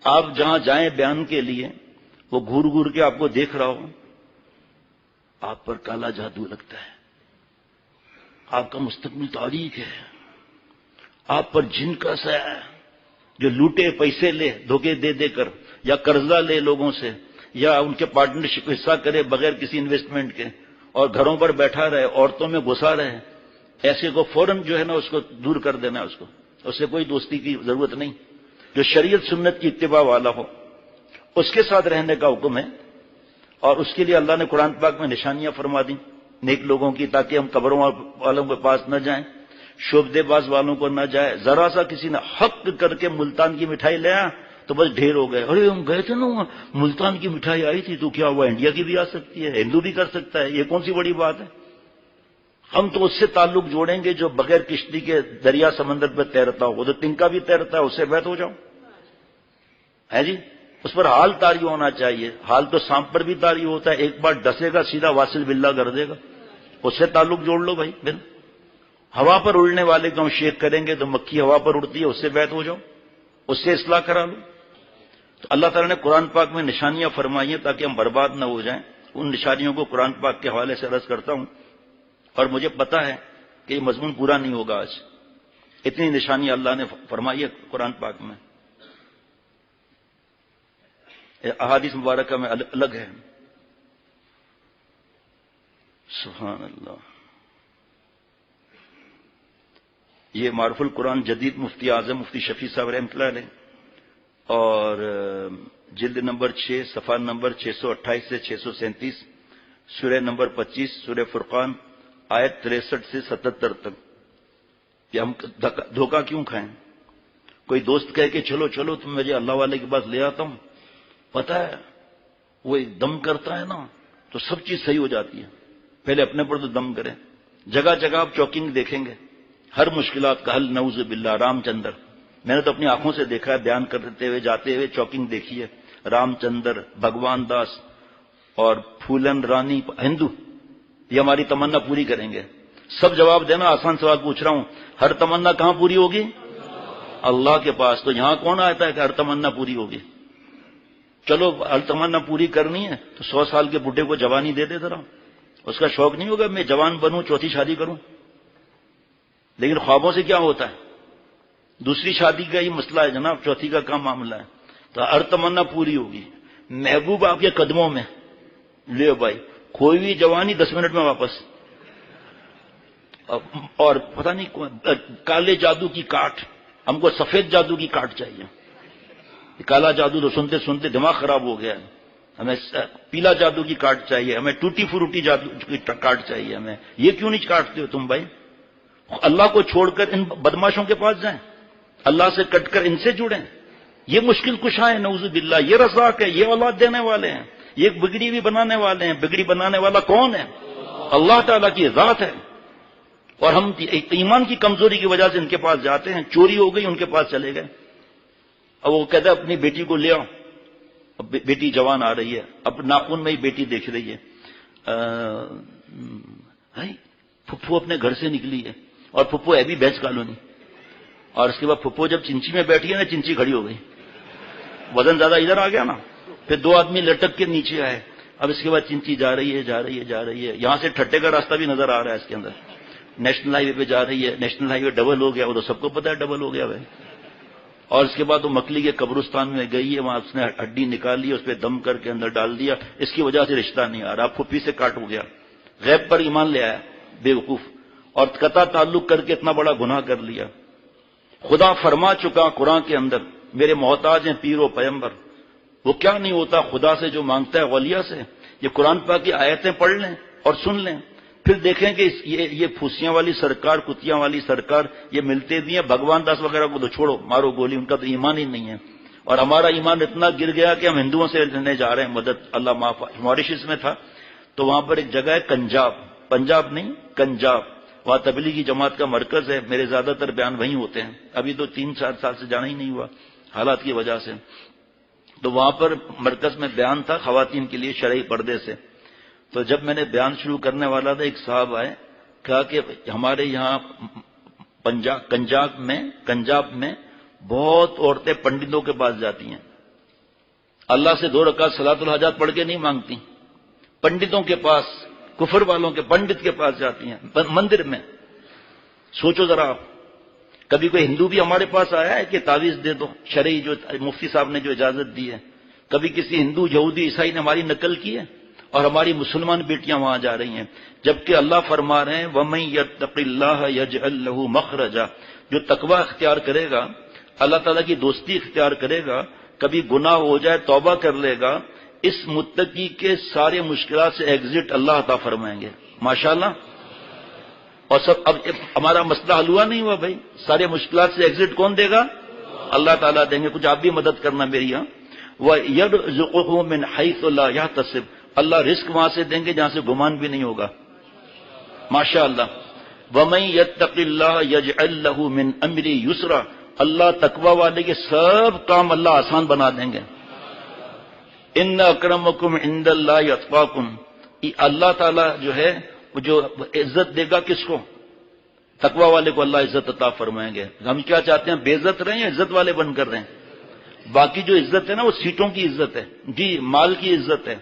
آپ جہاں جائیں بیان کے لیے وہ گھور گھور کے آپ کو دیکھ رہا ہو، آپ پر کالا جادو لگتا ہے، آپ کا مستقبل تاریک ہے، آپ پر جن کا سایہ ہے، جو لوٹے پیسے لے دھوکے دے دے کر، یا قرضہ لے لوگوں سے، یا ان کے پارٹنرشپ حصہ کرے بغیر کسی انویسٹمنٹ کے، اور گھروں پر بیٹھا رہے، عورتوں میں گھسا رہے، ایسے کو فوراً جو ہے نا اس کو دور کر دینا، اس سے کوئی دوستی کی ضرورت نہیں۔ جو شریعت سنت کی اتباع والا ہو اس کے ساتھ رہنے کا حکم ہے، اور اس کے لیے اللہ نے قرآن پاک میں نشانیاں فرما دی نیک لوگوں کی، تاکہ ہم قبروں والوں کے پاس نہ جائیں، شعبدے باز والوں کو نہ جائے۔ ذرا سا کسی نے حق کر کے ملتان کی مٹھائی لے آیا تو بس ڈھیر ہو گئے، ارے ہم گئے تھے نا ملتان کی مٹھائی آئی تھی، تو کیا ہوا انڈیا کی بھی آ سکتی ہے، ہندو بھی کر سکتا ہے، یہ کون سی بڑی بات ہے؟ ہم تو اس سے تعلق جوڑیں گے جو بغیر کشتی کے دریا سمندر پہ تیرتا ہو، وہ تو تنکا بھی تیرتا ہے، اس سے بیت ہو جاؤ ہے جی۔ اس پر حال طاری ہونا چاہیے، حال تو سانپ پر بھی طاری ہوتا ہے، ایک بار ڈسے گا سیدھا واصل باللہ کر دے گا، اس سے تعلق جوڑ لو بھائی۔ بل ہوا پر اڑنے والے کو ہم شیک کریں گے تو مکھی ہوا پر اڑتی ہے، اس سے بیت ہو جاؤ، اس سے اصلاح کرا لو۔ تو اللہ تعالیٰ نے قرآن پاک میں نشانیاں فرمائی ہیں تاکہ ہم برباد نہ ہو جائیں۔ ان نشانیوں کو قرآن پاک کے حوالے سے عرض کرتا ہوں، اور مجھے پتا ہے کہ یہ مضمون پورا نہیں ہوگا آج، اتنی نشانیاں اللہ نے فرمائی ہے قرآن پاک میں، احادیث مبارکہ میں الگ ہے۔ سبحان اللہ۔ یہ معرف القرآن جدید مفتی اعظم مفتی شفیع صاحب رحمۃ اللہ علیہ، اور جلد نمبر 6 صفحہ نمبر 628 سے 637، سورہ نمبر 25 سورہ فرقان آیت 63 سے 77 تک۔ کہ ہم دھوکہ کیوں کھائیں؟ کوئی دوست کہے کہ چلو چلو تم مجھے اللہ والے کے پاس لے آتا ہوں، پتہ ہے وہ ایک دم کرتا ہے نا تو سب چیز صحیح ہو جاتی ہے، پہلے اپنے پر تو دم کریں۔ جگہ جگہ آپ چوکنگ دیکھیں گے، ہر مشکلات کا حل نعوذ باللہ۔ رام چندر، میں نے تو اپنی آنکھوں سے دیکھا ہے، بیان کرتے ہوئے جاتے ہوئے چوکنگ دیکھی ہے۔ رام چندر، بھگوان داس اور پھولن رانی ہندو، یہ ہماری تمنا پوری کریں گے۔ سب جواب دینا، آسان سوال پوچھ رہا ہوں، ہر تمنا کہاں پوری ہوگی؟ اللہ کے پاس۔ تو یہاں کون آتا ہے کہ ہر تمنا پوری ہوگی؟ چلو ہر تمنا پوری کرنی ہے تو 100 سال کے بڈھے کو جوانی دے دے ذرا، اس کا شوق نہیں ہوگا میں جوان بنوں چوتھی شادی کروں؟ لیکن خوابوں سے کیا ہوتا ہے؟ دوسری شادی کا ہی مسئلہ ہے جناب، چوتھی کا کام معاملہ ہے۔ تو ہر تمنا پوری ہوگی، محبوب آپ کے قدموں میں، لے بھائی کوئی بھی جوانی 10 منٹ میں واپس۔ اور پتہ نہیں کالے جادو کی کاٹ، ہم کو سفید جادو کی کاٹ چاہیے۔ کالا جادو تو سنتے سنتے دماغ خراب ہو گیا ہے، ہمیں پیلا جادو کی کاٹ چاہیے، ہمیں ٹوٹی فروٹی جادو کی کاٹ چاہیے ہمیں۔ یہ کیوں نہیں کاٹتے ہو تم بھائی؟ اللہ کو چھوڑ کر ان بدماشوں کے پاس جائیں، اللہ سے کٹ کر ان سے جڑیں۔ یہ مشکل کشا ہے نعوذ باللہ، یہ رزاق ہے، یہ اولاد دینے والے ہیں، یہ بگڑی بھی بنانے والے ہیں۔ بگڑی بنانے والا کون ہے؟ اللہ تعالیٰ کی ذات ہے۔ اور ہم ایمان کی کمزوری کی وجہ سے ان کے پاس جاتے ہیں، چوری ہو گئی ان کے پاس چلے گئے۔ اب وہ کہتا ہے اپنی بیٹی کو لے آؤ، اب بیٹی جوان آ رہی ہے، اب ناخن میں ہی بیٹی دیکھ رہی ہے، پھپھو اپنے گھر سے نکلی ہے، اور پھپھو ہے بھی بیچ کالونی، اور اس کے بعد پھپھو جب چنچی میں بیٹھی ہے نا، چنچی کھڑی ہو گئی، وزن زیادہ ادھر آ گیا نا، پھر 2 آدمی لٹک کے نیچے آئے، اب اس کے بعد چنچی جا رہی ہے جا رہی ہے جا رہی ہے، یہاں سے ٹھٹے کا راستہ بھی نظر آ رہا ہے اس کے اندر، نیشنل ہائی وے پہ جا رہی ہے، نیشنل ہائی وے ڈبل ہو گیا، وہ تو سب کو پتا ہے ڈبل ہو گیا بھائی۔ اور اس کے بعد وہ مکلی کے قبرستان میں گئی ہے، وہاں اس نے ہڈی نکالی، اس پہ دم کر کے اندر ڈال دیا، اس کی وجہ سے رشتہ نہیں آ رہا، پھپھی سے کاٹ ہو گیا، غیب پر ایمان لے آیا بے وقوف، اور قطع تعلق کر کے اتنا بڑا گناہ کر لیا۔ خدا فرما چکا قرآن کے اندر، میرے محتاج ہیں پیر و پیمبر، وہ کیا نہیں ہوتا خدا سے جو مانگتا ہے اولیاء سے۔ یہ قرآن پاک کی آیتیں پڑھ لیں اور سن لیں، پھر دیکھیں کہ یہ پھوسیاں والی سرکار، کتیاں والی سرکار یہ ملتے بھی ہیں، بھگوان داس وغیرہ کو تو چھوڑو، مارو گولی، ان کا تو ایمان ہی نہیں ہے۔ اور ہمارا ایمان اتنا گر گیا کہ ہم ہندوؤں سے لینے جا رہے ہیں مدد، اللہ معاف۔ ماریشس میں تھا تو وہاں پر ایک جگہ ہے کنجاب، پنجاب نہیں کنجاب، وہاں تبلیغی جماعت کا مرکز ہے، میرے زیادہ تر بیان وہیں ہوتے ہیں، ابھی تو 3-4 سال سے جانا ہی نہیں ہوا حالات کی وجہ سے۔ تو وہاں پر مرکز میں بیان تھا خواتین کے لیے شرعی پردے سے، تو جب میں نے بیان شروع کرنے والا تھا، ایک صاحب آئے، کہا کہ ہمارے یہاں کنجاب میں بہت عورتیں پنڈتوں کے پاس جاتی ہیں، اللہ سے 2 رکعت صلاۃ الحاجات پڑھ کے نہیں مانگتی، پنڈتوں کے پاس، کفر والوں کے پنڈت کے پاس جاتی ہیں مندر میں۔ سوچو ذرا آپ، کبھی کوئی ہندو بھی ہمارے پاس آیا ہے کہ تعویذ دے دو، شرعی جو مفتی صاحب نے جو اجازت دی ہے؟ کبھی کسی ہندو، یہودی، عیسائی نے ہماری نقل کی ہے؟ اور ہماری مسلمان بیٹیاں وہاں جا رہی ہیں، جبکہ اللہ فرما رہے ہیں وَمَن يَتَّقِ اللَّهَ يَجْعَل لَّهُ مَخْرَجًا، جو تقوی اختیار کرے گا، اللہ تعالیٰ کی دوستی اختیار کرے گا، کبھی گناہ ہو جائے توبہ کر لے گا، اس متقی کے سارے مشکلات سے ایگزٹ اللہ عطا فرمائیں گے۔ ماشاءاللہ۔ اور سب اب ہمارا مسئلہ حل ہوا نہیں ہوا بھائی، سارے مشکلات سے ایگزٹ کون دے گا؟ اللہ تعالیٰ دیں گے۔ کچھ آپ بھی مدد کرنا میری یہاں۔ وَيَرْزُقُهُ مِنْ حَيْثُ لَا يَحْتَسِبُ، اللہ رزق وہاں سے دیں گے جہاں سے گمان بھی نہیں ہوگا۔ ماشاءاللہ۔ وَمَن يَتَّقِ اللَّهَ يَجْعَل لَّهُ مِنْ أَمْرِهِ يُسْرًا، اللہ تقوی والے کے سب کام اللہ آسان بنا دیں گے۔ ان اکرمکم عند اللہ اتقاکم، اللہ تعالیٰ جو ہے وہ جو عزت دے گا کس کو؟ تقوی والے کو اللہ عزت عطا فرمائیں گے۔ ہم کیا چاہتے ہیں، بے عزت رہیں یا عزت والے بن کر رہیں؟ باقی جو عزت ہے نا وہ سیٹوں کی عزت ہے، جی مال کی عزت ہے۔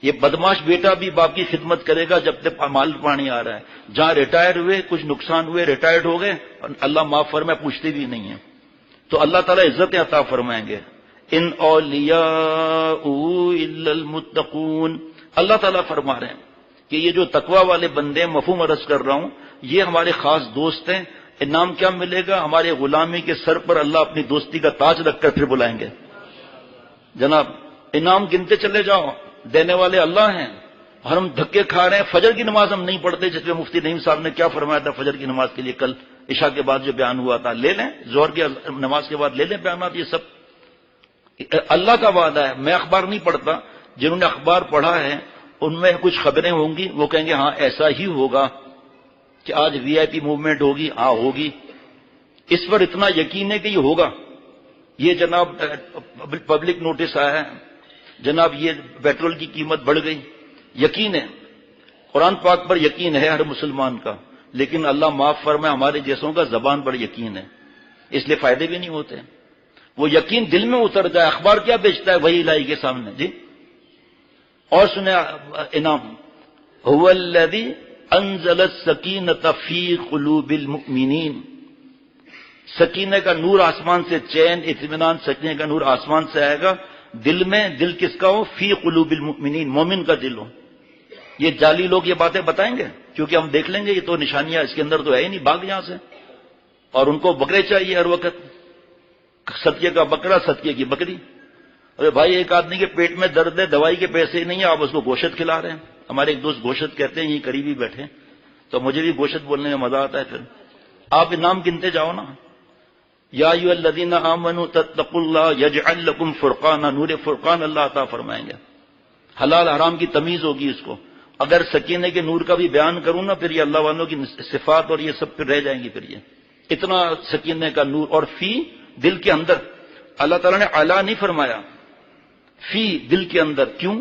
یہ بدماش بیٹا بھی باپ کی خدمت کرے گا جب تک مال پانی آ رہا ہے، جہاں ریٹائر ہوئے، کچھ نقصان ہوئے، ریٹائرڈ ہو گئے، اللہ معاف فرمائے، پوچھتے بھی نہیں ہیں، تو اللہ تعالیٰ عزت عطا فرمائیں گے۔ ان اولیاء الا المتقون، اللہ تعالیٰ فرما رہے ہیں کہ یہ جو تقوی والے بندے، مفہوم عرض کر رہا ہوں، یہ ہمارے خاص دوست ہیں۔ انعام کیا ملے گا؟ ہمارے غلامی کے سر پر اللہ اپنی دوستی کا تاج رکھ کر پھر بلائیں گے۔ جناب انعام گنتے چلے جاؤ، دینے والے اللہ ہیں، اور ہم دھکے کھا رہے ہیں۔ فجر کی نماز ہم نہیں پڑھتے، جس میں مفتی نعیم صاحب نے کیا فرمایا تھا فجر کی نماز کے لیے کل عشاء کے بعد جو بیان ہوا تھا، لے لیں ظہر کی نماز کے بعد لے لیں بیانات، یہ سب اللہ کا وعدہ ہے۔ میں اخبار نہیں پڑھتا، جنہوں نے اخبار پڑھا ہے ان میں کچھ خبریں ہوں گی، وہ کہیں گے ہاں ایسا ہی ہوگا کہ آج وی آئی پی موومنٹ ہوگی، ہاں ہوگی، اس پر اتنا یقین ہے کہ یہ ہوگا۔ یہ جناب پبلک نوٹس آیا ہے، جناب یہ پیٹرول کی قیمت بڑھ گئی، یقین ہے، قرآن پاک پر یقین ہے ہر مسلمان کا، لیکن اللہ معاف فرمائے ہمارے جیسوں کا زبان پر یقین ہے، اس لیے فائدے بھی نہیں ہوتے۔ وہ یقین دل میں اتر جائے، اخبار کیا بیچتا ہے وہی الہی کے سامنے۔ جی اور سنیں انعام، هو الذی انزل السکینۃ فی قلوب المؤمنین، سکینے کا نور آسمان سے، چین، اطمینان، سکینے کا نور آسمان سے آئے گا دل میں۔ دل کس کا ہو؟ فی قلوب المؤمنین، مومن کا دل ہو۔ یہ جعلی لوگ یہ باتیں بتائیں گے کیونکہ ہم دیکھ لیں گے یہ تو نشانیاں اس کے اندر تو ہے ہی نہیں، بھاگ یہاں سے۔ اور ان کو بکرے چاہیے ہر وقت، صدقے کا بکرا، صدقے کی بکری۔ ارے بھائی ایک آدمی کے پیٹ میں درد ہے، دوائی کے پیسے نہیں ہیں، آپ اس کو گوشت کھلا رہے ہیں۔ ہمارے ایک دوست گوشت کہتے ہیں، یہ قریبی بیٹھے، تو مجھے بھی گوشت بولنے میں مزہ آتا ہے۔ پھر آپ انعام گنتے جاؤ نا، یا ایھا الذین آمنوا تتقوا اللہ یجعل لکم فرقانا، نور فرقان اللہ عطا فرمائیں گے۔ حلال حرام کی تمیز ہوگی اس کو۔ اگر سکینے کے نور کا بھی بیان کروں نا، پھر یہ اللہ والوں کی صفات اور یہ سب پھر رہ جائیں گی۔ پھر یہ اتنا سکینے کا نور، اور فی دل کے اندر، اللہ تعالیٰ نے اعلیٰ نہیں فرمایا، فی دل کے اندر۔ کیوں؟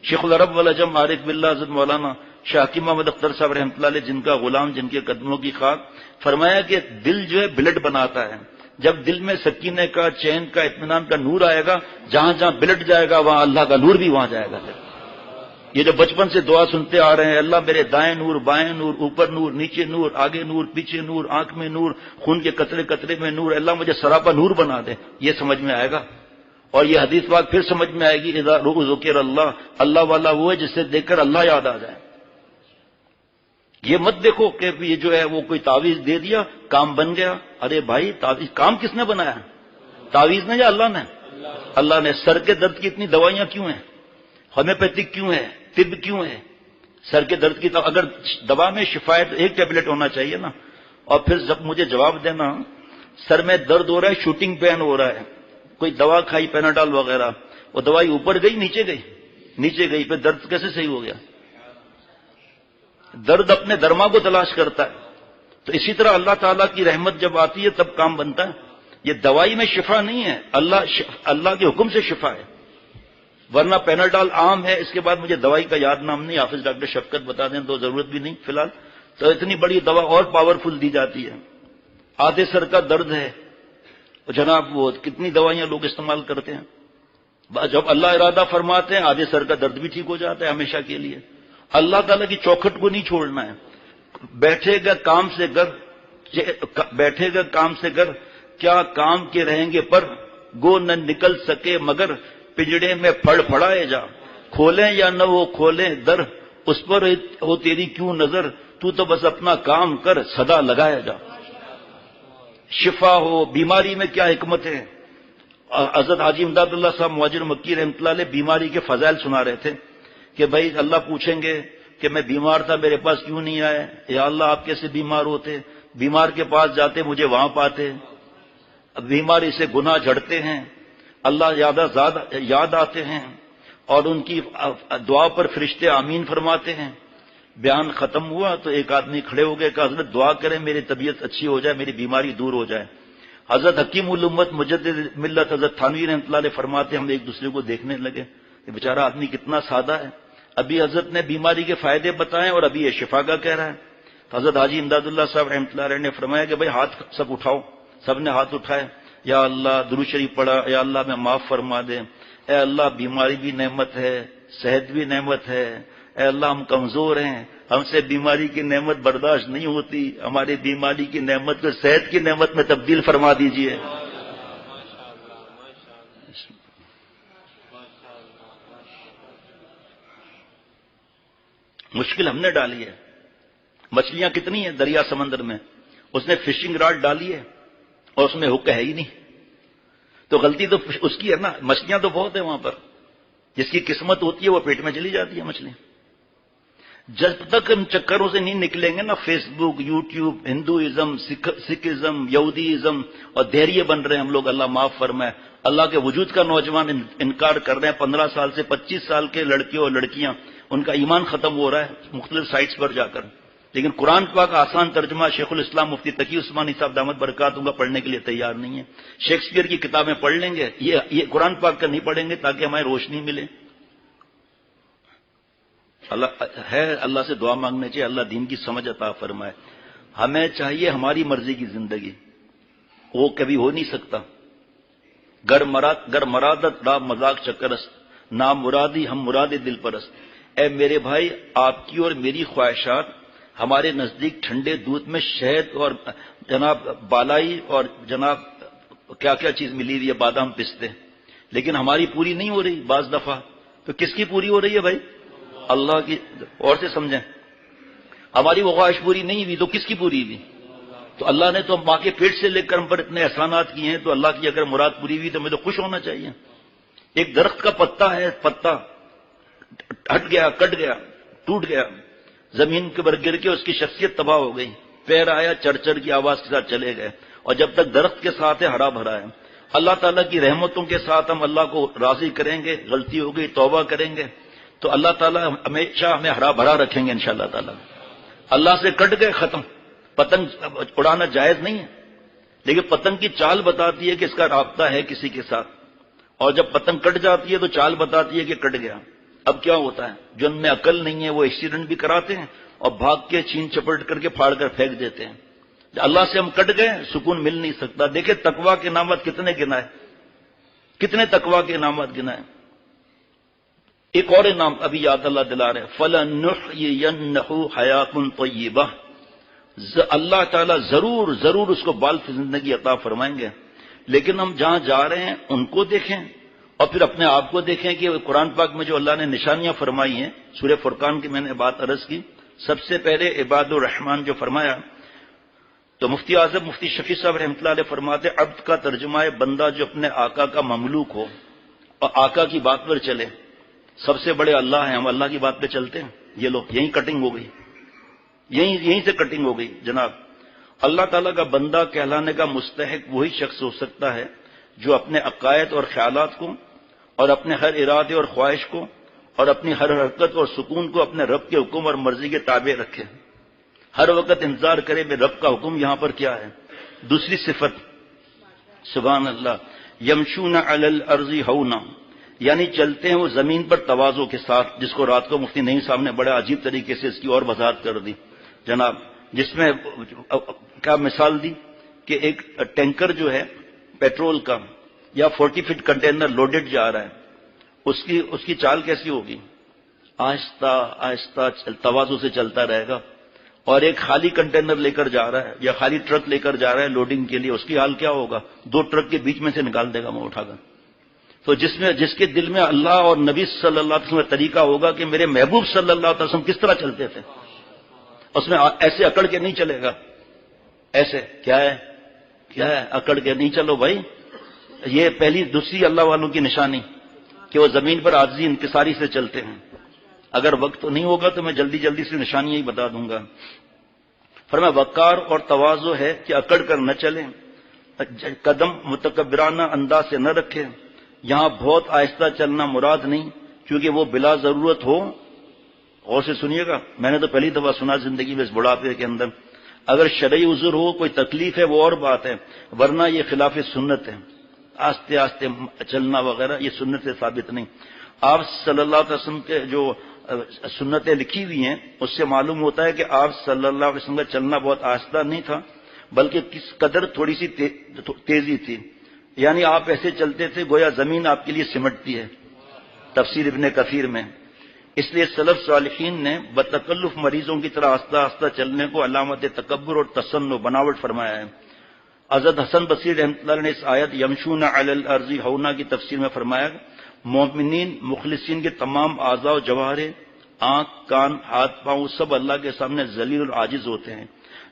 شیخ العرب والعجم عارف باللہ حضرت مولانا شاہ حکیم محمد اختر صاحب رحمۃ اللہ علیہ، جن کا غلام، جن کے قدموں کی خاک، فرمایا کہ دل جو ہے بلڈ بناتا ہے۔ جب دل میں سکینے کا، چین کا، اطمینان کا نور آئے گا، جہاں جہاں بلڈ جائے گا وہاں اللہ کا نور بھی وہاں جائے گا۔ یہ جو بچپن سے دعا سنتے آ رہے ہیں، اللہ میرے دائیں نور، بائیں نور، اوپر نور، نیچے نور، آگے نور، پیچھے نور، آنکھ میں نور، خون کے قطرے قطرے میں نور، اللہ مجھے سراپا نور بنا دے، یہ سمجھ میں آئے گا۔ اور یہ حدیث پاک پھر سمجھ میں آئے گی، اذا ذکر اللہ، اللہ والا وہ ہے جسے دیکھ کر اللہ یاد آ جائے۔ یہ مت دیکھو کہ یہ جو ہے وہ کوئی تعویذ دے دیا کام بن گیا۔ ارے بھائی تعویذ کام کس نے بنایا؟ تعویذ نے یا اللہ نے؟ اللہ نے۔ سر کے درد کی اتنی دوائیاں کیوں ہیں؟ ہومیوپیتھک کیوں ہے؟ طب کیوں ہے؟ سر کے درد کی اگر دوا میں شفا ہے تو ایک ٹیبلٹ ہونا چاہیے نا۔ اور پھر جب مجھے جواب دینا، سر میں درد ہو رہا ہے، شوٹنگ پین ہو رہا ہے، کوئی دوا کھائی پیناڈال وغیرہ، وہ دوائی اوپر گئی نیچے گئی؟ نیچے گئی، پھر درد کیسے صحیح ہو گیا؟ درد اپنے درما کو تلاش کرتا ہے۔ تو اسی طرح اللہ تعالیٰ کی رحمت جب آتی ہے تب کام بنتا ہے۔ یہ دوائی میں شفا نہیں ہے، اللہ کے حکم سے شفا ہے، ورنہ پیناڈال عام ہے۔ اس کے بعد مجھے دوائی کا یاد نام نہیں، حافظ ڈاکٹر شفقت بتا دیں تو ضرورت بھی نہیں فی الحال، تو اتنی بڑی دوا اور پاورفل دی جاتی ہے۔ آدھے سر کا درد ہے جناب، وہ کتنی دوائیاں لوگ استعمال کرتے ہیں۔ جب اللہ ارادہ فرماتے ہیں آدھے سر کا درد بھی ٹھیک ہو جاتا ہے ہمیشہ کے لیے. اللہ تعالیٰ کی چوکھٹ کو نہیں چھوڑنا ہے. بیٹھے گا کام سے گھر کیا کام کے رہیں گے پر گو نہ نکل سکے مگر پنجڑے میں پھڑ پھڑائے جا. کھولیں یا نہ وہ کھولیں در اس پر ہو تیری کیوں نظر تو بس اپنا کام کر صدا لگایا جا. شفا ہو بیماری میں کیا حکمت ہے. حضرت حاجی امداد اللہ صاحب مہاجر مکی رحمۃ اللہ علیہ بیماری کے فضائل سنا رہے تھے کہ بھائی اللہ پوچھیں گے کہ میں بیمار تھا میرے پاس کیوں نہیں آئے. یا اللہ آپ کیسے بیمار ہوتے. بیمار کے پاس جاتے مجھے وہاں پاتے. بیماری سے گناہ جھڑتے ہیں اللہ یاد آتے ہیں اور ان کی دعا پر فرشتے آمین فرماتے ہیں. بیان ختم ہوا تو ایک آدمی کھڑے ہو گئے کہ حضرت دعا کریں میری طبیعت اچھی ہو جائے میری بیماری دور ہو جائے. حضرت حکیم الامت مجدد ملت حضرت تھانوی رحمۃ اللہ علیہ فرماتے ہم ایک دوسرے کو دیکھنے لگے کہ بیچارہ آدمی کتنا سادہ ہے. ابھی حضرت نے بیماری کے فائدے بتائے اور ابھی یہ شفا کا کہہ رہا ہے. تو حضرت حاجی امداد اللہ صاحب رحمۃ اللہ علیہ نے فرمایا کہ بھائی ہاتھ سب اٹھاؤ. سب نے ہاتھ اٹھائے. یا اللہ درود شریف پڑھا. یا اللہ میں معاف فرما دے. اے اللہ بیماری بھی نعمت ہے صحت بھی نعمت ہے. اے اللہ ہم کمزور ہیں ہم سے بیماری کی نعمت برداشت نہیں ہوتی. ہماری بیماری کی نعمت کو صحت کی نعمت میں تبدیل فرما دیجئے. مشکل ہم نے ڈالی ہے. مچھلیاں کتنی ہیں دریا سمندر میں اس نے فشنگ راڈ ڈالی ہے اور اس میں ہک ہے ہی نہیں. تو غلطی تو اس کی ہے نا. مچھلیاں تو بہت ہیں وہاں پر. جس کی قسمت ہوتی ہے وہ پیٹ میں چلی جاتی ہے مچھلی. جب تک ہم چکروں سے نہیں نکلیں گے نا فیس بک یوٹیوب ہندوازم سکھزم یہودیزم اور دہریے بن رہے ہیں ہم لوگ اللہ معاف فرمائے. اللہ کے وجود کا نوجوان انکار کر رہے ہیں. 15 سال سے 25 سال کے لڑکے اور لڑکیاں ان کا ایمان ختم ہو رہا ہے مختلف سائٹس پر جا کر. لیکن قرآن پاک کا آسان ترجمہ شیخ الاسلام مفتی تقی عثمانی صاحب دامت برکاتہ کا پڑھنے کے لیے تیار نہیں ہے. شیکسپیئر کی کتابیں پڑھ لیں گے یہ قرآن پاک کا نہیں پڑھیں گے تاکہ ہمیں روشنی ملے. اللہ سے دعا مانگنے چاہیے اللہ دین کی سمجھ عطا فرمائے. ہمیں چاہیے ہماری مرضی کی زندگی وہ کبھی ہو نہیں سکتا. گر مرادت را مذاق چکرست نام مرادی ہم مراد دل پرست. اے میرے بھائی آپ کی اور میری خواہشات ہمارے نزدیک ٹھنڈے دودھ میں شہد اور جناب بالائی اور جناب کیا کیا چیز ملی ہوئی ہے بادام پستے لیکن ہماری پوری نہیں ہو رہی بعض دفعہ. تو کس کی پوری ہو رہی ہے بھائی؟ اللہ کی. اور سے سمجھیں ہماری وہ خواہش پوری نہیں ہوئی تو کس کی پوری ہوئی؟ تو اللہ نے تو ماں کے پیٹ سے لے کر ہم پر اتنے احسانات کیے ہیں تو اللہ کی اگر مراد پوری ہوئی تو ہمیں تو خوش ہونا چاہیے. ایک درخت کا پتا ہے پتا ہٹ گیا کٹ گیا ٹوٹ گیا زمین کے اوپر گر کے اس کی شخصیت تباہ ہو گئی. پیر آیا چرچر کی آواز کے ساتھ چلے گئے. اور جب تک درخت کے ساتھ ہے ہرا بھرا ہے. اللہ تعالیٰ کی رحمتوں کے ساتھ ہم اللہ کو راضی کریں گے. غلطی ہو گئی توبہ کریں گے تو اللہ تعالیٰ ہمیشہ ہمیں ہرا بھرا رکھیں گے انشاءاللہ تعالیٰ. اللہ سے کٹ گئے ختم. پتنگ اڑانا جائز نہیں ہے لیکن پتنگ کی چال بتاتی ہے کہ اس کا رابطہ ہے کسی کے ساتھ. اور جب پتنگ کٹ جاتی ہے تو چال بتاتی ہے کہ کٹ گیا. اب کیا ہوتا ہے جو ان میں عقل نہیں ہے وہ ایکسیڈنٹ بھی کراتے ہیں اور بھاگ کے چھین چپٹ کر کے پھاڑ کر پھینک دیتے ہیں. اللہ سے ہم کٹ گئے سکون مل نہیں سکتا. دیکھیں تقویٰ کے انعامات کتنے گنائے کتنے تقویٰ کے انعامات گنائے. ایک اور انعام ابھی یاد اللہ دلا رہے فَلَنُحْيِيَنَّهُ حَيَاةٌ طَيِّبَةٌ. اللہ تعالیٰ ضرور اس کو بال کی زندگی عطا فرمائیں گے. لیکن ہم جہاں جا رہے ہیں ان کو دیکھیں اور پھر اپنے آپ کو دیکھیں کہ قرآن پاک میں جو اللہ نے نشانیاں فرمائی ہیں. سورہ فرقان کی میں نے بات عرض کی. سب سے پہلے عباد الرحمن جو فرمایا تو مفتی اعظم مفتی شفیع صاحب رحمۃ اللہ علیہ فرماتے عبد کا ترجمہ ہے بندہ جو اپنے آقا کا مملوک ہو اور آقا کی بات پر چلے. سب سے بڑے اللہ ہیں ہم اللہ کی بات پہ چلتے ہیں. یہ لو یہیں کٹنگ ہو گئی یہیں سے کٹنگ ہو گئی جناب. اللہ تعالیٰ کا بندہ کہلانے کا مستحق وہی شخص ہو سکتا ہے جو اپنے عقائد اور خیالات کو اور اپنے ہر ارادے اور خواہش کو اور اپنی ہر حرکت اور سکون کو اپنے رب کے حکم اور مرضی کے تابع رکھے. ہر وقت انتظار کرے میں رب کا حکم یہاں پر کیا ہے. دوسری صفت سبحان اللہ یمشون علی الارض ہونا یعنی چلتے ہیں وہ زمین پر تواضع کے ساتھ. جس کو رات کو مفتی نعیم صاحب نے بڑے عجیب طریقے سے اس کی اور وضاحت کر دی جناب. جس میں کیا مثال دی کہ ایک ٹینکر جو ہے پیٹرول کا یا 40 فٹ کنٹینر لوڈڈ جا رہا ہے اس کی چال کیسی ہوگی؟ آہستہ آہستہ تواضع سے چلتا رہے گا. اور ایک خالی کنٹینر لے کر جا رہا ہے یا خالی ٹرک لے کر جا رہا ہے لوڈنگ کے لیے، اس کی حال کیا ہوگا؟ 2 ٹرک کے بیچ میں سے نکال دے گا وہ اٹھا کر. تو جس کے دل میں اللہ اور نبی صلی اللہ علیہ وسلم کا طریقہ ہوگا کہ میرے محبوب صلی اللہ علیہ وسلم کس طرح چلتے تھے، اس میں ایسے اکڑ کے نہیں چلے گا. ایسے کیا ہے اکڑ کے نہیں چلو بھائی. یہ پہلی دوسری اللہ والوں کی نشانی کہ وہ زمین پر عاجزی انکساری سے چلتے ہیں. اگر وقت نہیں ہوگا تو میں جلدی جلدی سے نشانیاں ہی بتا دوں گا. فرمایا وقار اور تواضع ہے کہ اکڑ کر نہ چلیں، قدم متکبرانہ انداز سے نہ رکھیں. یہاں بہت آہستہ چلنا مراد نہیں کیونکہ وہ بلا ضرورت ہو. غور سے سنیے گا، میں نے تو پہلی دفعہ سنا زندگی میں اس بڑھاپے کے اندر. اگر شرعی عذر ہو، کوئی تکلیف ہے، وہ اور بات ہے، ورنہ یہ خلاف سنت ہے. آہستہ آہستہ چلنا وغیرہ یہ سنت سے ثابت نہیں. آپ صلی اللہ علیہ وسلم کے جو سنتیں لکھی ہوئی ہیں اس سے معلوم ہوتا ہے کہ آپ صلی اللہ علیہ وسلم کا چلنا بہت آہستہ نہیں تھا بلکہ کس قدر تھوڑی سی تیزی تھی. یعنی آپ ایسے چلتے تھے گویا زمین آپ کے لیے سمٹتی ہے، تفسیر ابن کثیر میں. اس لیے سلف صالحین نے بتکلف مریضوں کی طرح آہستہ آہستہ چلنے کو علامت تکبر اور تسن بناوٹ فرمایا ہے. حضرت حسن بصری رحمۃ اللہ نے اس آیت یمشون علی الارض ہونا کی تفسیر میں فرمایا مومنین مخلصین کے تمام اعضاء و جوارح، آنکھ، کان، ہاتھ، پاؤں سب اللہ کے سامنے ذلیل اور عاجز ہوتے ہیں.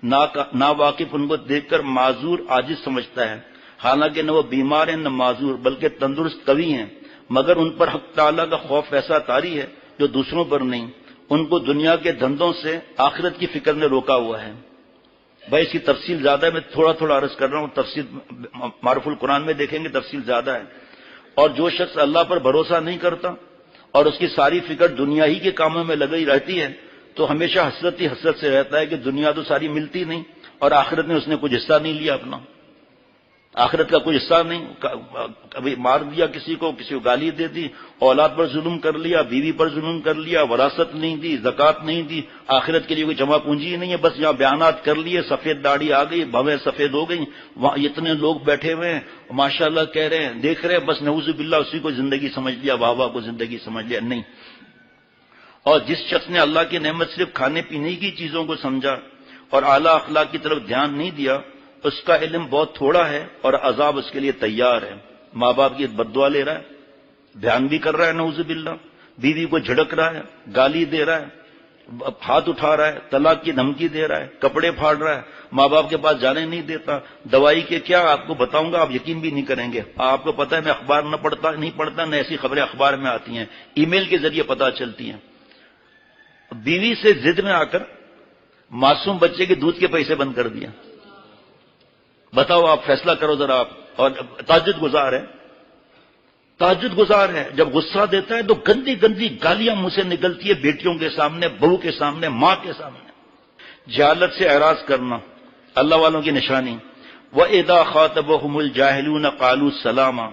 نا واقف ان کو دیکھ کر معذور عاجز سمجھتا ہے، حالانکہ نہ وہ بیمار ہیں نہ معذور بلکہ تندرست قوی ہیں، مگر ان پر حق تعالیٰ کا خوف ایسا طاری ہے جو دوسروں پر نہیں. ان کو دنیا کے دھندوں سے آخرت کی فکر نے روکا ہوا ہے. بھائی اس کی تفصیل زیادہ ہے، میں تھوڑا تھوڑا عرض کر رہا ہوں، تفصیل معروف القرآن میں دیکھیں گے تفصیل زیادہ ہے. اور جو شخص اللہ پر بھروسہ نہیں کرتا اور اس کی ساری فکر دنیا ہی کے کاموں میں لگی رہتی ہے تو ہمیشہ حسرت ہی حسرت سے رہتا ہے کہ دنیا تو ساری ملتی نہیں اور آخرت میں اس نے کچھ حصہ نہیں لیا اپنا. آخرت کا کوئی حصہ نہیں. کبھی مار دیا کسی کو گالی دے دی، اولاد پر ظلم کر لیا، بیوی پر ظلم کر لیا، وراثت نہیں دی، زکوٰۃ نہیں دی، آخرت کے لیے کوئی جمع پونجی ہی نہیں ہے. بس یہاں بیانات کر لیے، سفید داڑھی آ گئی، بھویں سفید ہو گئی، وہاں اتنے لوگ بیٹھے ہوئے ہیں ماشاء اللہ کہہ رہے ہیں، دیکھ رہے ہیں، بس نعوذ باللہ اسی کو زندگی سمجھ لیا، واہ واہ کو زندگی سمجھ لیا. نہیں. اور جس شخص نے اللہ کی نعمت صرف کھانے پینے کی چیزوں کو سمجھا اور اعلیٰ اخلاق کی طرف دھیان نہیں دیا، اس کا علم بہت تھوڑا ہے اور عذاب اس کے لیے تیار ہے. ماں باپ کی بد دعا لے رہا ہے، دھیان بھی کر رہا ہے نعوذ باللہ، بیوی کو جھڑک رہا ہے، گالی دے رہا ہے، ہاتھ اٹھا رہا ہے، طلاق کی دھمکی دے رہا ہے، کپڑے پھاڑ رہا ہے، ماں باپ کے پاس جانے نہیں دیتا. دوائی کے کیا آپ کو بتاؤں گا، آپ یقین بھی نہیں کریں گے. آپ کو پتہ ہے میں اخبار نہیں پڑھتا نہ ایسی خبریں اخبار میں آتی ہیں، ای میل کے ذریعے پتہ چلتی ہیں. بیوی سے ضد میں آ کر معصوم بچے کے دودھ کے پیسے بند کر دیا. بتاؤ آپ فیصلہ کرو ذرا آپ. اور تہجد گزار ہے، جب غصہ دیتا ہے تو گندی گندی گالیاں منہ سے نکلتی ہے بیٹیوں کے سامنے، بہو کے سامنے، ماں کے سامنے. جہالت سے اعراض کرنا اللہ والوں کی نشانی. وَإِذَا خَاطَبَهُمُ الْجَاهِلُونَ قَالُوا سَلَامًا،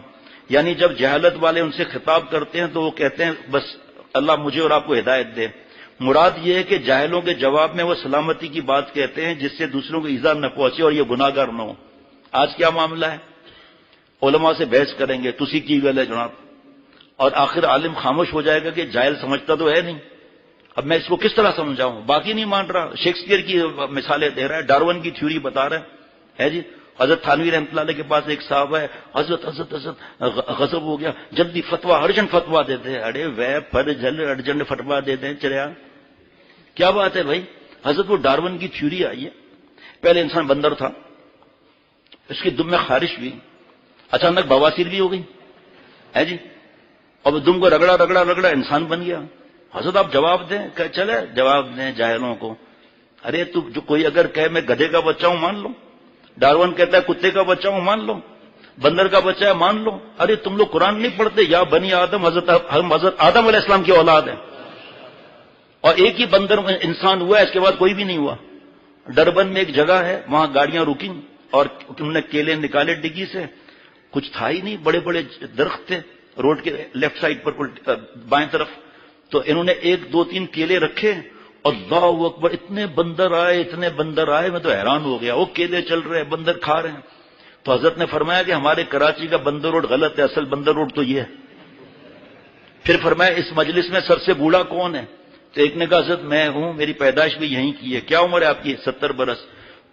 یعنی جب جہالت والے ان سے خطاب کرتے ہیں تو وہ کہتے ہیں بس اللہ مجھے اور آپ کو ہدایت دے. مراد یہ ہے کہ جاہلوں کے جواب میں وہ سلامتی کی بات کہتے ہیں جس سے دوسروں کو ایذا نہ پہنچے اور یہ گناہگار نہ ہو. آج کیا معاملہ ہے، علماء سے بحث کریں گے تسی کی گل ہے جناب، اور آخر عالم خاموش ہو جائے گا کہ جاہل سمجھتا تو ہے نہیں. اب میں اس کو کس طرح سمجھاؤں، باقی نہیں مان رہا. شیکسپیئر کی مثالیں دے رہا ہے، ڈارون کی تھیوری بتا رہا ہے جی. حضرت تھانوی رحمۃ اللہ علیہ کے پاس ایک صاحب ہے، حضرت غضب ہو گیا، جلدی فتوا ارجنٹ فتوا دیتے ہیں. ارے وہ پر جل ارجنٹ فتوا دیتے ہیں چریا، کیا بات ہے بھائی. حضرت وہ ڈارون کی تھیوری آئی ہے، پہلے انسان بندر تھا، اس کی دم میں خارش ہوئی، اچانک بواسیر بھی ہو گئی ہے جی، اور دم کو رگڑا رگڑا رگڑا انسان بن گیا. حضرت آپ جواب دیں، کہ چلے جواب دیں جاہلوں کو. ارے تو جو کوئی اگر کہے میں گدھے کا بچہ ہوں مان لو، ڈارون کہتا ہے کتے کا بچہ ہوں مان لو، بندر کا بچہ ہے مان لو. ارے تم لوگ قرآن نہیں پڑھتے، یا بنی آدم، ہم حضرت آدم علیہ السلام کی اولاد ہیں، اور ایک ہی بندر انسان ہوا ہے، اس کے بعد کوئی بھی نہیں ہوا. ڈربن میں ایک جگہ ہے، وہاں گاڑیاں رکیں اور انہوں نے کیلے نکالے ڈگی سے، کچھ تھا ہی نہیں، بڑے بڑے درخت تھے روڈ کے لیفٹ سائڈ پر بائیں طرف. تو انہوں نے 1 2 3 کیلے رکھے، اللہ اکبر، اتنے بندر آئے، میں تو حیران ہو گیا. وہ کیلے چل رہے ہیں، بندر کھا رہے ہیں. تو حضرت نے فرمایا کہ ہمارے کراچی کا بندر روڈ غلط ہے، اصل بندر روڈ تو یہ ہے. پھر فرمایا اس مجلس میں سب سے بوڑھا کون ہے؟ تو ایک نے کہا حضرت میں ہوں، میری پیدائش بھی یہیں کی ہے۔ کیا عمر ہے آپ کی؟ 70 برس۔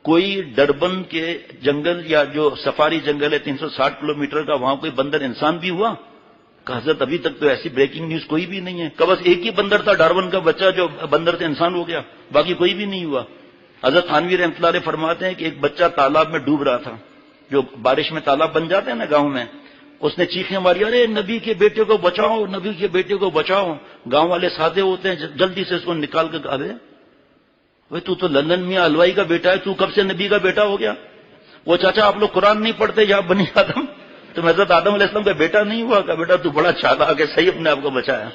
کوئی ڈربن کے جنگل یا جو سفاری جنگل ہے 360 کلومیٹر کا، وہاں کوئی بندر انسان بھی ہوا؟ کہا حضرت ابھی تک تو ایسی بریکنگ نیوز کوئی بھی نہیں ہے۔ کہ بس ایک ہی بندر تھا ڈارون کا بچہ جو بندر سے انسان ہو گیا، باقی کوئی بھی نہیں ہوا۔ حضرت تھانوی رحمۃ اللہ علیہ فرماتے ہیں کہ ایک بچہ تالاب میں ڈوب رہا تھا، جو بارش میں تالاب بن جاتے ہیں نا گاؤں میں، اس نے چیخیں ماری، ارے نبی کے بیٹے کو بچاؤ، نبی کے بیٹے کو بچاؤ۔ گاؤں والے سادے ہوتے ہیں، جلدی سے اس کو نکال کے کہا بھائی تو لندن میں حلوائی کا بیٹا ہے، تو کب سے نبی کا بیٹا ہو گیا؟ وہ چاچا آپ لوگ قرآن نہیں پڑھتے یا بنی آدم، تم حضرت آدم علیہ السلام کا بیٹا نہیں ہوا؟ کہ بیٹا تو بڑا چالاک ہے، صحیح اپنے آپ کو بچایا۔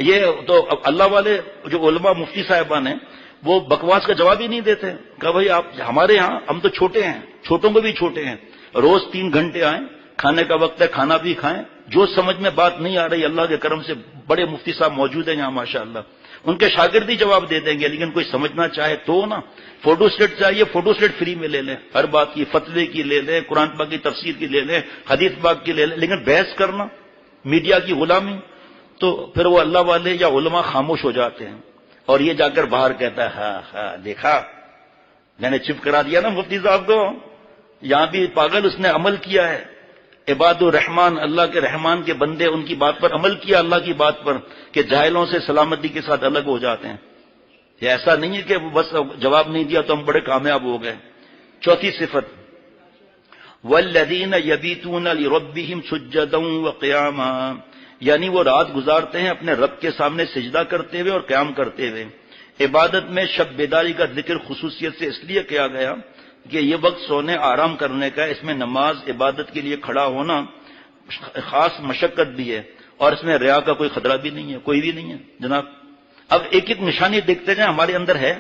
یہ تو اللہ والے جو علماء مفتی صاحبان ہیں وہ بکواس کا جواب ہی نہیں دیتے کہ بھائی آپ ہمارے ہاں ہم تو چھوٹے ہیں، چھوٹوں کو بھی چھوٹے ہیں، روز 3 گھنٹے آئیں، کھانے کا وقت ہے کھانا بھی کھائیں، جو سمجھ میں بات نہیں آ رہی اللہ کے کرم سے بڑے مفتی صاحب موجود ہیں یہاں ماشاءاللہ، ان کے شاگرد ہی جواب دے دیں گے، لیکن کوئی سمجھنا چاہے تو نا فوٹو سٹیٹ چاہیے، فوٹو سٹیٹ فری میں لے لیں، ہر بات کی، فتوے کی لے لیں، قرآن پاک کی تفسیر کی لے لیں، حدیث پاک کی لے لیں، لیکن بحث کرنا، میڈیا کی غلامی، تو پھر وہ اللہ والے یا علماء خاموش ہو جاتے ہیں، اور یہ جا کر باہر کہتا ہے ہاں ہاں دیکھا میں نے چپ کرا دیا نا مفتی صاحب کو، یہاں بھی پاگل اس نے عمل کیا ہے، عباد الرحمان اللہ کے رحمان کے بندے ان کی بات پر عمل کیا، اللہ کی بات پر، کہ جاہلوں سے سلامتی کے ساتھ الگ ہو جاتے ہیں۔ یہ ایسا نہیں ہے کہ بس جواب نہیں دیا تو ہم بڑے کامیاب ہو گئے۔ چوتھی صفت والذین یبیتون لربہم سجدا وقیاما، یعنی وہ رات گزارتے ہیں اپنے رب کے سامنے سجدہ کرتے ہوئے اور قیام کرتے ہوئے۔ عبادت میں شب بیداری کا ذکر خصوصیت سے اس لیے کیا گیا کہ یہ وقت سونے آرام کرنے کا، اس میں نماز عبادت کے لیے کھڑا ہونا خاص مشقت بھی ہے، اور اس میں ریا کا کوئی خطرہ بھی نہیں ہے، کوئی بھی نہیں ہے جناب۔ اب ایک ایک نشانی دیکھتے جائیں ہمارے اندر ہے،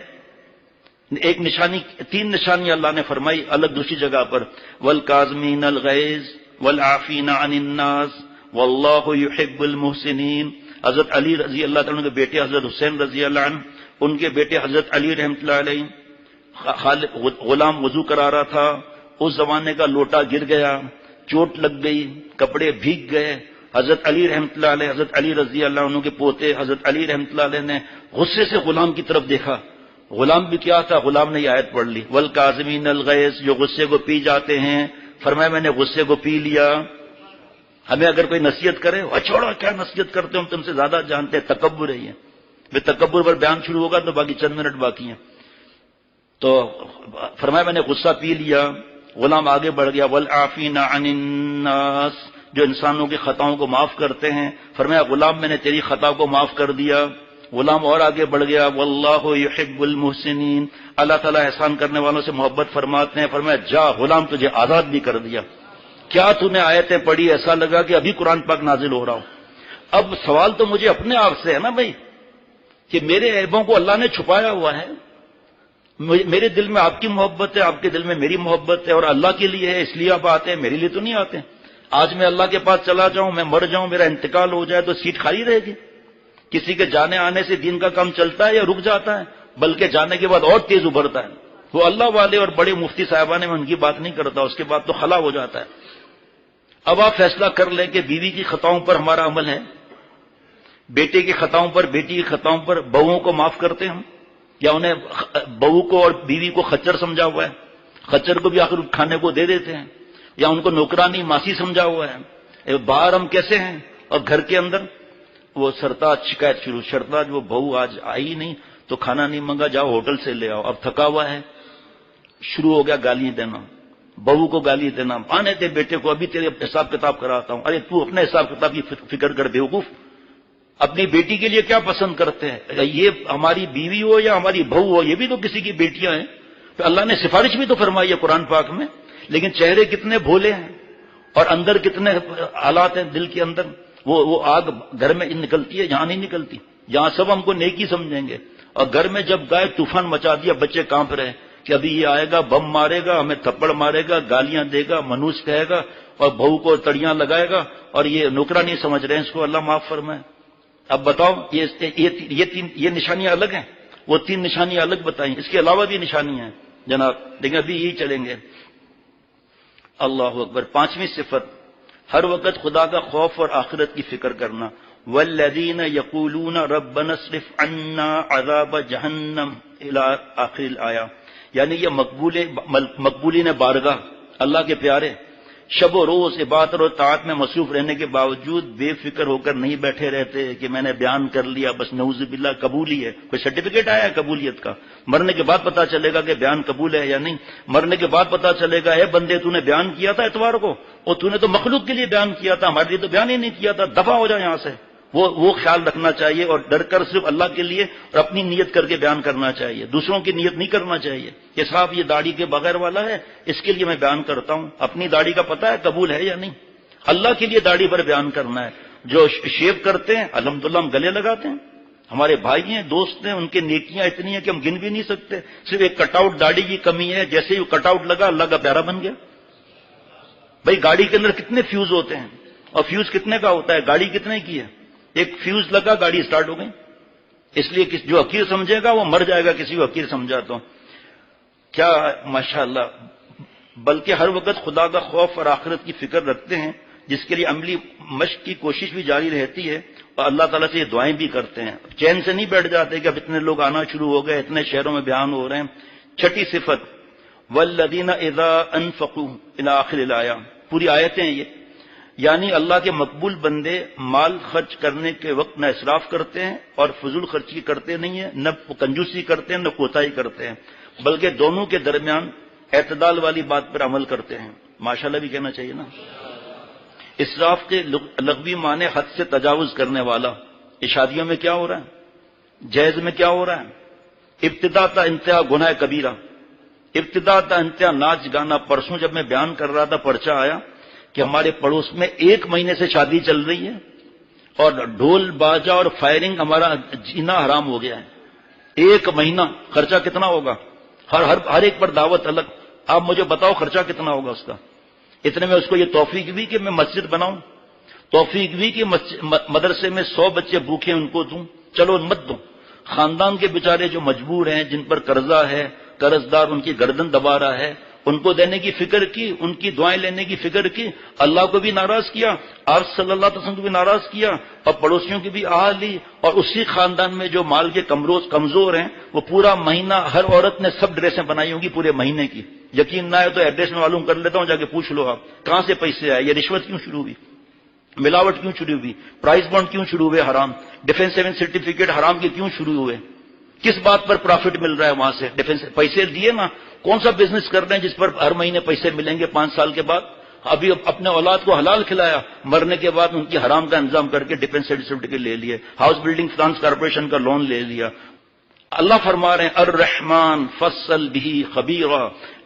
ایک نشانی، 3 نشانی اللہ نے فرمائی الگ دوسری جگہ پر، والکاظمین الغیظ والعافین عن الناس واللہ یحب المحسنین۔ حضرت علی رضی اللہ تعالیٰ کے بیٹے حضرت حسین رضی اللہ عنہ، ان کے بیٹے حضرت علی رحمۃ اللہ علیہ، غلام وضو کرا رہا تھا، اس زمانے کا لوٹا گر گیا، چوٹ لگ گئی، کپڑے بھیگ گئے، حضرت علی رحمۃ اللہ علیہ، حضرت علی رضی اللہ عنہ کے پوتے حضرت علی رحمۃ اللہ علیہ نے غصے سے غلام کی طرف دیکھا، غلام بھی کیا تھا، غلام نے یہ آیت پڑھ لی، والکاظمین الغیظ، جو غصے کو پی جاتے ہیں، فرمایا میں نے غصے کو پی لیا۔ ہمیں اگر کوئی نصیحت کرے، چھوڑو کیا نصیحت کرتے ہو، ہم تم سے زیادہ جانتے ہیں، تکبر ہے یہ، بے تکبر پر بیان شروع ہوگا تو باقی چند منٹ باقی ہیں۔ تو فرمایا میں نے غصہ پی لیا، غلام آگے بڑھ گیا، والعافین عن الناس، جو انسانوں کی خطاؤں کو معاف کرتے ہیں، فرمایا غلام میں نے تیری خطا کو معاف کر دیا، غلام اور آگے بڑھ گیا، واللہ یحب المحسنین، اللہ تعالیٰ احسان کرنے والوں سے محبت فرماتے ہیں، فرمایا جا غلام تجھے آزاد بھی کر دیا۔ کیا تو نے آیتیں پڑھی ایسا لگا کہ ابھی قرآن پاک نازل ہو رہا ہو۔ اب سوال تو مجھے اپنے آپ سے ہے نا بھائی، کہ میرے عیبوں کو اللہ نے چھپایا ہوا ہے، میرے دل میں آپ کی محبت ہے، آپ کے دل میں میری محبت ہے، اور اللہ کے لیے ہے اس لیے آپ آتے ہیں، میرے لیے تو نہیں آتے۔ آج میں اللہ کے پاس چلا جاؤں، میں مر جاؤں، میرا انتقال ہو جائے تو سیٹ خالی رہے گی؟ کسی کے جانے آنے سے دین کا کام چلتا ہے یا رک جاتا ہے؟ بلکہ جانے کے بعد اور تیز ابھرتا ہے۔ وہ اللہ والے اور بڑے مفتی صاحبان میں ان کی بات نہیں کرتا، اس کے بعد تو خلا ہو جاتا ہے۔ اب آپ فیصلہ کر لیں کہ بیوی کی خطاؤں پر ہمارا عمل ہے، بیٹے کی خطاؤں پر، بیٹی کی خطاؤں پر، بہوؤں کو معاف کرتے ہیں ہم، یا انہیں بہو کو اور بیوی کو خچر سمجھا ہوا ہے، خچر کو بھی آخر کھانے کو دے دیتے ہیں، یا ان کو نوکرانی ماسی سمجھا ہوا ہے۔ باہر ہم کیسے ہیں، اور گھر کے اندر وہ سرتاج شکایت شروع، سرتاج وہ بہو آج آئی نہیں تو کھانا نہیں منگا، جاؤ ہوٹل سے لے آؤ، اب تھکا ہوا ہے، شروع ہو گیا گالیاں دینا، بہو کو گالی دینا، آنے دے بیٹے کو، ابھی تیرے حساب کتاب کراتا ہوں۔ ارے تو اپنے حساب کتاب کی فکر کر بیوقوف، اپنی بیٹی کے لیے کیا پسند کرتے ہیں؟ یہ ہماری بیوی ہو یا ہماری بہو ہو، یہ بھی تو کسی کی بیٹیاں ہیں، تو اللہ نے سفارش بھی تو فرمائی ہے قرآن پاک میں، لیکن چہرے کتنے بھولے ہیں اور اندر کتنے حالات ہیں دل کے اندر۔ وہ آگ گھر میں نکلتی ہے، یہاں نہیں نکلتی، یہاں سب ہم کو نیکی سمجھیں گے، اور گھر میں جب گائے طوفان مچا دیا، بچے کانپ رہے کہ ابھی یہ آئے گا، بم مارے گا، ہمیں تھپڑ مارے گا، گالیاں دے گا، منوس کہے گا، اور بہو کو تڑیاں لگائے گا، اور یہ نوکرا نہیں سمجھ رہے ہیں اس کو، اللہ معاف فرمائے۔ اب بتاؤ یہ نشانیاں الگ ہیں، وہ 3 نشانیاں الگ بتائیں، اس کے علاوہ بھی نشانیاں ہیں جناب، لیکن ابھی یہی چلیں گے۔ اللہ اکبر۔ 5ویں صفت ہر وقت خدا کا خوف اور آخرت کی فکر کرنا. والذین یقولون ربنا اصرف عنا عذاب جہنم الی آخر الآیہ. یعنی یہ مقبولین بارگاہ اللہ کے پیارے شب و روز عبادت اور طاعت میں مصروف رہنے کے باوجود بے فکر ہو کر نہیں بیٹھے رہتے کہ میں نے بیان کر لیا بس نعوذ باللہ قبول ہی ہے. کوئی سرٹیفکیٹ آیا ہے قبولیت کا؟ مرنے کے بعد پتا چلے گا کہ بیان قبول ہے یا نہیں. مرنے کے بعد پتا چلے گا اے بندے تو نے بیان کیا تھا اتوار کو اور تو نے تو مخلوق کے لیے بیان کیا تھا، ہمارے لیے تو بیان ہی نہیں کیا تھا، دفع ہو جائے یہاں سے. وہ خیال رکھنا چاہیے اور ڈر کر صرف اللہ کے لیے اور اپنی نیت کر کے بیان کرنا چاہیے، دوسروں کی نیت نہیں کرنا چاہیے کہ صاحب یہ داڑھی کے بغیر والا ہے اس کے لیے میں بیان کرتا ہوں. اپنی داڑھی کا پتہ ہے قبول ہے یا نہیں؟ اللہ کے لیے داڑھی پر بیان کرنا ہے. جو شیو کرتے ہیں الحمدللہ ہم گلے لگاتے ہیں، ہمارے بھائی ہیں دوست ہیں، ان کے نیکیاں اتنی ہیں کہ ہم گن بھی نہیں سکتے. صرف ایک کٹ آؤٹ داڑھی کی کمی ہے، جیسے ہی کٹ آؤٹ لگا اللہ کا پیارا بن گیا. بھائی گاڑی کے اندر کتنے فیوز ہوتے ہیں اور فیوز کتنے کا ہوتا ہے؟ گاڑی کتنے کی ہے؟ ایک فیوز لگا گاڑی سٹارٹ ہو گئی. اس لیے جو حقیر سمجھے گا وہ مر جائے گا کسی کو حقیر سمجھا تو. کیا ماشاءاللہ، بلکہ ہر وقت خدا کا خوف اور آخرت کی فکر رکھتے ہیں جس کے لیے عملی مشق کی کوشش بھی جاری رہتی ہے اور اللہ تعالیٰ سے یہ دعائیں بھی کرتے ہیں. چین سے نہیں بیٹھ جاتے کہ اب اتنے لوگ آنا شروع ہو گئے، اتنے شہروں میں بیان ہو رہے ہیں. چھٹی صفت والذین اذا انفقوا الی آخر الآیہ، پوری آیتیں ہیں یہ. یعنی اللہ کے مقبول بندے مال خرچ کرنے کے وقت نہ اسراف کرتے ہیں اور فضول خرچی کرتے نہیں ہیں، نہ کنجوسی کرتے ہیں نہ کوتاہی کرتے ہیں، بلکہ دونوں کے درمیان اعتدال والی بات پر عمل کرتے ہیں. ماشاءاللہ بھی کہنا چاہیے نا. اسراف کے لغوی معنی حد سے تجاوز کرنے والا. یہ شادیوں میں کیا ہو رہا ہے، جہیز میں کیا ہو رہا ہے؟ ابتدا تا انتہا گناہ کبیرہ، ابتدا تا انتہا ناچ گانا. پرسوں جب میں بیان کر رہا تھا پرچہ آیا کہ ہمارے پڑوس میں 1 مہینے سے شادی چل رہی ہے اور ڈھول باجا اور فائرنگ ہمارا جینا حرام ہو گیا ہے. 1 مہینہ خرچہ کتنا ہوگا؟ ہر ایک پر دعوت الگ. آپ مجھے بتاؤ خرچہ کتنا ہوگا اس کا؟ اتنے میں اس کو یہ توفیق بھی کہ میں مسجد بناؤں، توفیق بھی کہ مدرسے میں 100 بچے بھوکے ان کو دوں. چلو مت دو. خاندان کے بیچارے جو مجبور ہیں، جن پر قرضہ ہے، قرض دار ان کی گردن دبا رہا ہے، ان کو دینے کی فکر کی، ان کی دعائیں لینے کی فکر کی. اللہ کو بھی ناراض کیا، آپ صلی اللہ علیہ وسلم کو بھی ناراض کیا اور پڑوسیوں کی بھی آہ لی. اور اسی خاندان میں جو مال کے کمزور ہیں وہ پورا مہینہ ہر عورت نے سب ڈریسیں بنائی ہوں گی پورے مہینے کی. یقین نہ ہے تو ایڈریس میں معلوم کر لیتا ہوں، جا کے پوچھ لو آپ کہاں سے پیسے آئے، یہ رشوت کیوں شروع ہوئی، ملاوٹ کیوں شروع ہوئی، پرائز بانڈ کیوں شروع ہوئے حرام، ڈیفینس سیون سرٹیفکیٹ حرام کے کیوں شروع ہوئے، کس بات پر پروفٹ مل رہا ہے وہاں سے. ڈیفینس پیسے دیے نا، کون سا بزنس کر رہے ہیں جس پر ہر مہینے پیسے ملیں گے 5 سال کے بعد؟ ابھی اپنے اولاد کو حلال کھلایا، مرنے کے بعد ان کی حرام کا انتظام کر کے ڈیفینس سرٹیفکیٹ لے لیے، ہاؤس بلڈنگ فنانس کارپوریشن کا لون لے لیا. اللہ فرما رہے ہیں الرحمن فصل بھی خبیرا،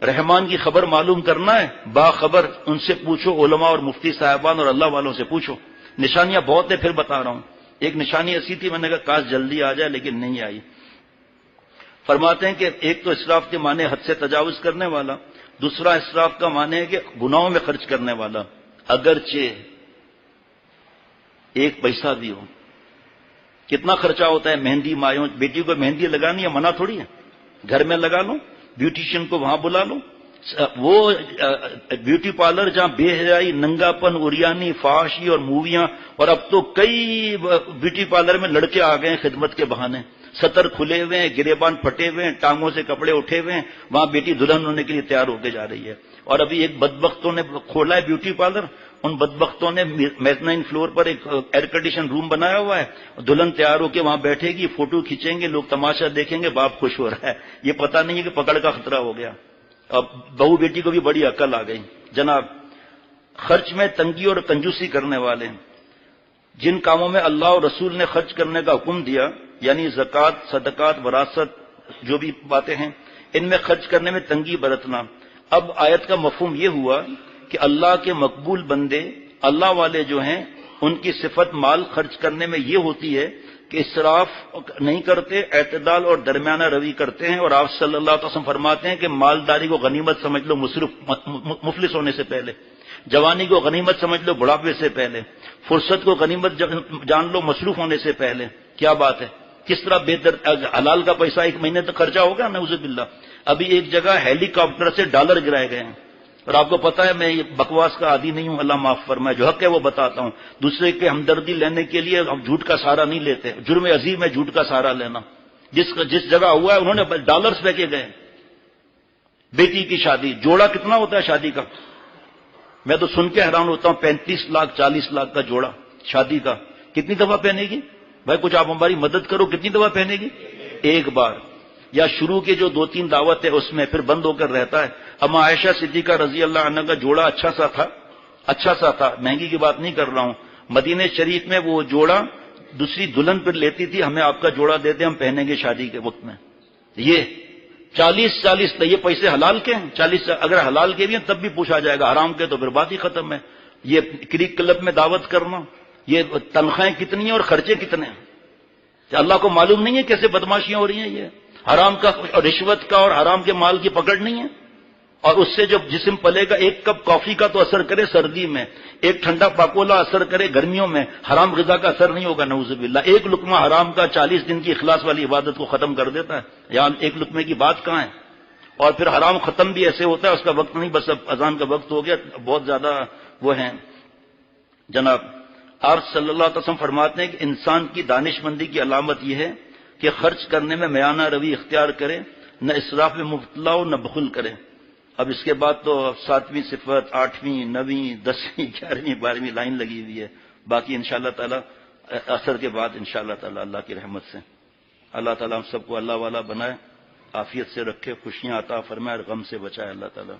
رحمان کی خبر معلوم کرنا ہے باخبر. ان سے پوچھو، علماء اور مفتی صاحبان اور اللہ والوں سے پوچھو. نشانیاں بہت ہیں، پھر بتا رہا ہوں. ایک نشانی ایسی تھی، میں نے کہا کاش جلدی آ جائے لیکن نہیں آئی. فرماتے ہیں کہ ایک تو اسراف کے معنی حد سے تجاوز کرنے والا، دوسرا اسراف کا معنی ہے کہ گناہوں میں خرچ کرنے والا. اگرچہ 1 پیسہ بھی ہو. کتنا خرچہ ہوتا ہے مہندی مایوں، بیٹی کو مہندی لگانی ہے منع تھوڑی ہے، گھر میں لگا لو، بیوٹیشین کو وہاں بلا لو. وہ بیوٹی پارلر جہاں بے حیائی، ننگا پن، اوریانی، فحاشی اور موویاں، اور اب تو کئی بیوٹی پارلر میں لڑکے آ گئے ہیں خدمت کے بہانے، سطر کھلے ہوئے ہیں، گریبان پھٹے ہوئے ہیں، ٹانگوں سے کپڑے اٹھے ہوئے ہیں، وہاں بیٹی دلہن ہونے کے لیے تیار ہو کے جا رہی ہے. اور ابھی ایک بدبختوں نے کھولا ہے بیوٹی پارلر، ان بدبختوں نے میزنائن فلور پر ایک ایئر کنڈیشن روم بنایا ہوا ہے، دلہن تیار ہو کے وہاں بیٹھے گی، فوٹو کھینچیں گے لوگ، تماشا دیکھیں گے، باپ خوش ہو رہا ہے. یہ پتہ نہیں ہے کہ پکڑ کا خطرہ ہو گیا. اب بہو بیٹی کو بھی بڑی عقل آ گئی. جناب خرچ میں تنگی اور کنجوسی کرنے والے، جن کاموں میں اللہ اور رسول نے خرچ کرنے کا حکم دیا، یعنی زکوٰۃ، صدقات، وراثت، جو بھی باتیں ہیں، ان میں خرچ کرنے میں تنگی برتنا. اب آیت کا مفہوم یہ ہوا کہ اللہ کے مقبول بندے، اللہ والے جو ہیں، ان کی صفت مال خرچ کرنے میں یہ ہوتی ہے کہ اسراف نہیں کرتے، اعتدال اور درمیانہ روی کرتے ہیں. اور آپ صلی اللہ علیہ وسلم فرماتے ہیں کہ مالداری کو غنیمت سمجھ لو مفلس ہونے سے پہلے، جوانی کو غنیمت سمجھ لو بڑھاپے سے پہلے، فرصت کو غنیمت جان لو مصروف ہونے سے پہلے. کیا بات ہے، کس طرح حلال کا پیسہ 1 مہینے تک خرچہ ہوگا، نعوذ باللہ. ابھی ایک جگہ ہیلی کاپٹر سے ڈالر گرائے گئے ہیں. اور آپ کو پتا ہے میں یہ بکواس کا عادی نہیں ہوں، اللہ معاف فرمائے، جو حق ہے وہ بتاتا ہوں. دوسرے کے ہمدردی لینے کے لیے ہم جھوٹ کا سہارا نہیں لیتے. جرم عظیم ہے جھوٹ کا سہارا لینا. جس جگہ ہوا ہے انہوں نے ڈالرز پہ کے گئے. بیٹی کی شادی، جوڑا کتنا ہوتا ہے شادی کا؟ میں تو سن کے حیران ہوتا ہوں، 35 لاکھ 40 لاکھ کا جوڑا شادی کا. کتنی دفعہ پہنے گی بھائی؟ کچھ آپ ہماری مدد کرو، کتنی دفعہ پہنے گی؟ ایک بار. یا شروع کے جو 2-3 دعوت ہے اس میں، پھر بند ہو کر رہتا ہے. اما عائشہ صدیقہ رضی اللہ عنہ کا جوڑا اچھا سا تھا، مہنگی کی بات نہیں کر رہا ہوں. مدینہ شریف میں وہ جوڑا دوسری دلہن پھر لیتی تھی، ہمیں آپ کا جوڑا دے دیں ہم پہنیں گے شادی کے وقت میں. یہ 40 یہ پیسے حلال کے ہیں. 40 اگر حلال کے بھی ہیں تب بھی پوچھا جائے گا، حرام کے تو پھر بات ہی ختم ہے. یہ کرک کلب میں دعوت کرنا، یہ تنخواہیں کتنی ہیں اور خرچے کتنے ہیں؟ اللہ کو معلوم نہیں ہے کیسے بدماشیاں ہو رہی ہیں؟ یہ حرام کا اور رشوت کا اور حرام کے مال کی پکڑ نہیں ہے. اور اس سے جب جسم پلے گا، ایک کپ کافی کا تو اثر کرے سردی میں، ایک ٹھنڈا پاکولا اثر کرے گرمیوں میں، حرام غذا کا اثر نہیں ہوگا نعوذ باللہ. ایک لقمہ حرام کا 40 دن کی اخلاص والی عبادت کو ختم کر دیتا ہے. یہاں ایک لقمے کی بات کہاں ہے؟ اور پھر حرام ختم بھی ایسے ہوتا ہے، اس کا وقت نہیں، بس اب اذان کا وقت ہو گیا. بہت زیادہ وہ ہیں جناب. آپ صلی اللہ علیہ وسلم فرماتے ہیں کہ انسان کی دانش مندی کی علامت یہ ہے کہ خرچ کرنے میں میانہ روی اختیار کرے، نہ اسراف میں مبتلا ہو، نہ بخل کرے. اب اس کے بعد تو 7ویں صفت، 8ویں، 9ویں، 10ویں، 11ویں، 12ویں لائن لگی ہوئی ہے. باقی انشاءاللہ تعالی عصر کے بعد انشاءاللہ تعالی اللہ کی رحمت سے اللہ تعالی ہم سب کو اللہ والا بنائے، عافیت سے رکھے، خوشیاں عطا فرمائے اور غم سے بچائے اللہ تعالی.